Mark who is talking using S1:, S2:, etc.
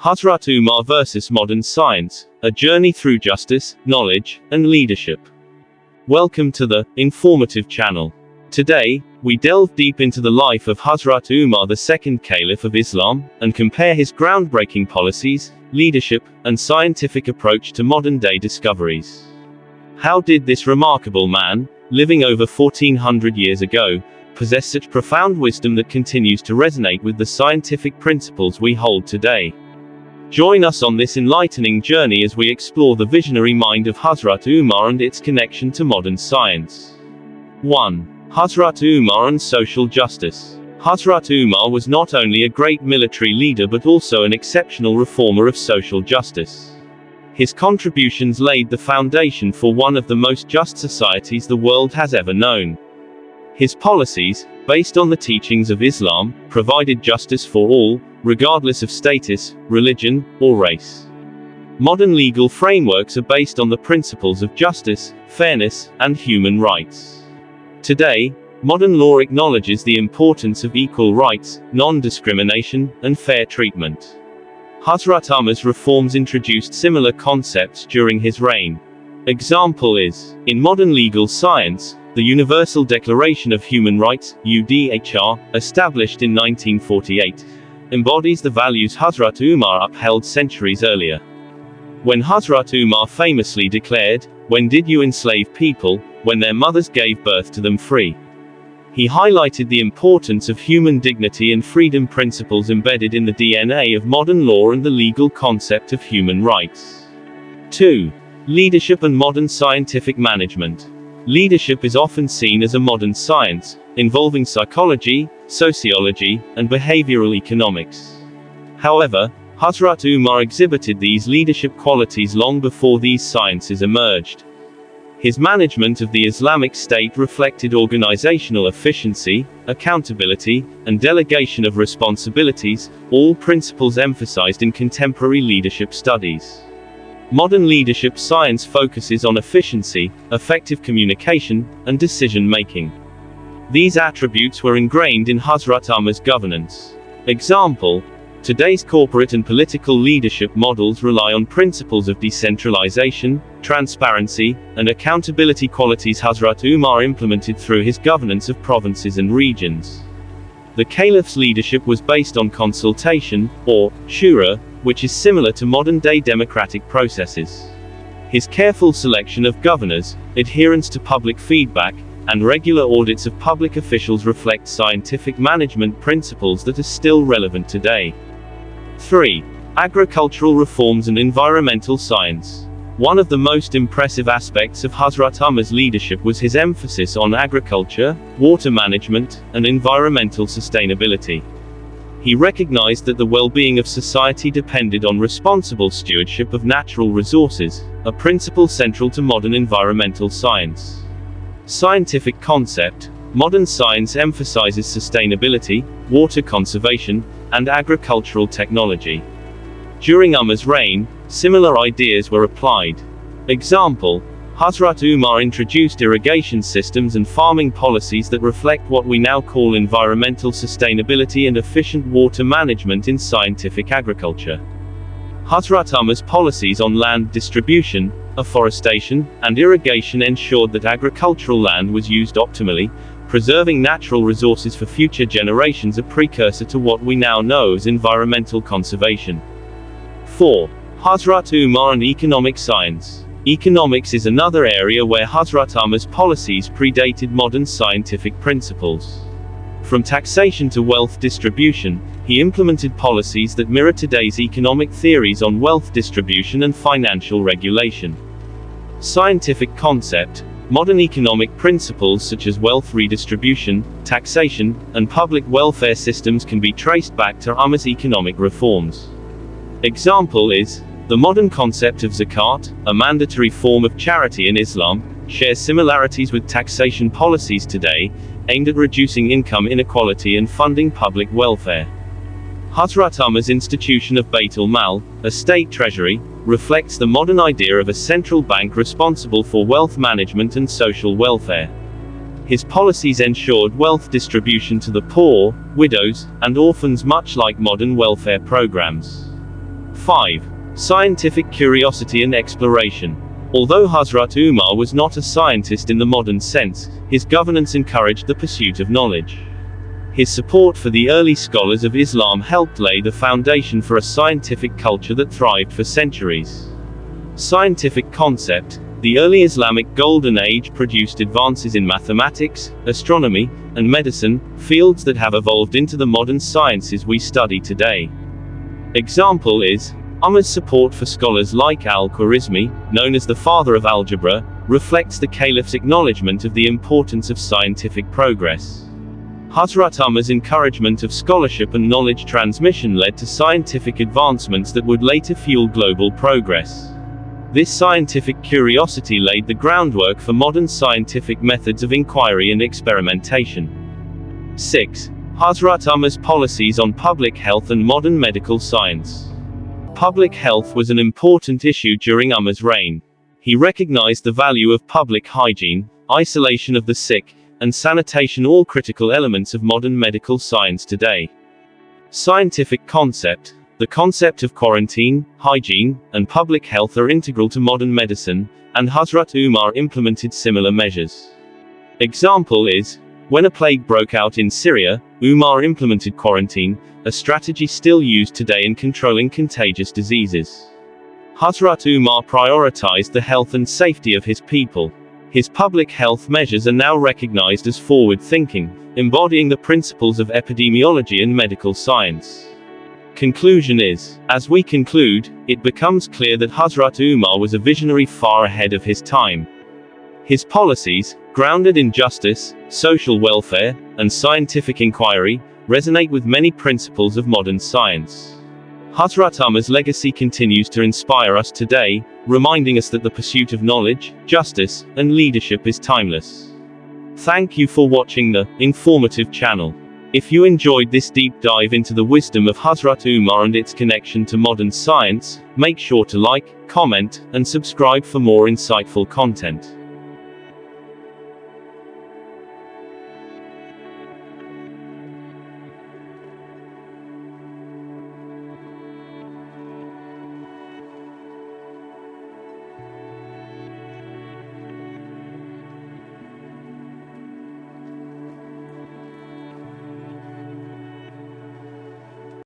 S1: Hazrat Umar versus Modern Science, a journey through justice, knowledge, and leadership. Welcome to the informative channel. Today, we delve deep into the life of Hazrat Umar, the second Caliph of Islam, and compare his groundbreaking policies, leadership, and scientific approach to modern-day discoveries. How did this remarkable man, living over 1400 years ago, possess such profound wisdom that continues to resonate with the scientific principles we hold today? Join us on this enlightening journey as we explore the visionary mind of Hazrat Umar and its connection to modern science. 1. Hazrat Umar and social justice. Hazrat Umar was not only a great military leader but also an exceptional reformer of social justice. His contributions laid the foundation for one of the most just societies the world has ever known. His policies, based on the teachings of Islam, provided justice for all, regardless of status, religion, or race. Modern legal frameworks are based on the principles of justice, fairness, and human rights. Today, modern law acknowledges the importance of equal rights, non-discrimination, and fair treatment. Hazrat Umar's reforms introduced similar concepts during his reign. Example is, in modern legal science, the Universal Declaration of Human Rights, UDHR, established in 1948, embodies the values Hazrat Umar upheld centuries earlier. When Hazrat Umar famously declared, "When did you enslave people? When their mothers gave birth to them free." He highlighted the importance of human dignity and freedom, principles embedded in the DNA of modern law and the legal concept of human rights. 2. Leadership and modern scientific management. Leadership is often seen as a modern science, involving psychology, sociology, and behavioral economics. However, Hazrat Umar exhibited these leadership qualities long before these sciences emerged. His management of the Islamic State reflected organizational efficiency, accountability, and delegation of responsibilities, all principles emphasized in contemporary leadership studies. Modern leadership science focuses on efficiency, effective communication, and decision-making. These attributes were ingrained in Hazrat Umar's governance. Example: today's corporate and political leadership models rely on principles of decentralization, transparency, and accountability, qualities Hazrat Umar implemented through his governance of provinces and regions. The Caliph's leadership was based on consultation, or shura, which is similar to modern-day democratic processes. His careful selection of governors, adherence to public feedback, and regular audits of public officials reflect scientific management principles that are still relevant today. 3. Agricultural reforms and environmental science. One of the most impressive aspects of Hazrat Umar's leadership was his emphasis on agriculture, water management, and environmental sustainability. He recognized that the well-being of society depended on responsible stewardship of natural resources, a principle central to modern environmental science. Scientific concept. Modern science emphasizes sustainability, water conservation, and agricultural technology. During Umar's reign, similar ideas were applied. Example: Hazrat Umar introduced irrigation systems and farming policies that reflect what we now call environmental sustainability and efficient water management in scientific agriculture. Hazrat Umar's policies on land distribution, afforestation, and irrigation ensured that agricultural land was used optimally, preserving natural resources for future generations, a precursor to what we now know as environmental conservation. 4. Hazrat Umar and economic science. Economics is another area where Hazrat Umar's policies predated modern scientific principles. From taxation to wealth distribution, he implemented policies that mirror today's economic theories on wealth distribution and financial regulation. Scientific concept. Modern economic principles such as wealth redistribution, taxation, and public welfare systems can be traced back to Umar's economic reforms. Example is, the modern concept of zakat, a mandatory form of charity in Islam, shares similarities with taxation policies today, aimed at reducing income inequality and funding public welfare. Hazrat Umar's institution of Bayt al-Mal, a state treasury, reflects the modern idea of a central bank responsible for wealth management and social welfare. His policies ensured wealth distribution to the poor, widows, and orphans, much like modern welfare programs. 5. Scientific curiosity and exploration. Although Hazrat Umar was not a scientist in the modern sense, his governance encouraged the pursuit of knowledge. His support for the early scholars of Islam helped lay the foundation for a scientific culture that thrived for centuries. Scientific concept. The early Islamic Golden Age produced advances in mathematics, astronomy, and medicine, fields that have evolved into the modern sciences we study today. Example is, Umar's support for scholars like al-Khwarizmi, known as the father of algebra, reflects the Caliph's acknowledgement of the importance of scientific progress. Hazrat Umar's encouragement of scholarship and knowledge transmission led to scientific advancements that would later fuel global progress. This scientific curiosity laid the groundwork for modern scientific methods of inquiry and experimentation. 6. Hazrat Umar's policies on public health and modern medical science. Public health was an important issue during Umar's reign. He recognized the value of public hygiene, isolation of the sick, and sanitation, all critical elements of modern medical science today. Scientific concept. The concept of quarantine, hygiene, and public health are integral to modern medicine, and Hazrat Umar implemented similar measures. Example is, when a plague broke out in Syria, Umar implemented quarantine, a strategy still used today in controlling contagious diseases. Hazrat Umar prioritized the health and safety of his people. His public health measures are now recognized as forward-thinking, embodying the principles of epidemiology and medical science. Conclusion is, as we conclude, it becomes clear that Hazrat Umar was a visionary far ahead of his time. His policies, grounded in justice, social welfare, and scientific inquiry, resonate with many principles of modern science. Hazrat Umar's legacy continues to inspire us today, reminding us that the pursuit of knowledge, justice, and leadership is timeless. Thank you for watching the informative channel. If you enjoyed this deep dive into the wisdom of Hazrat Umar and its connection to modern science, make sure to like, comment, and subscribe for more insightful content.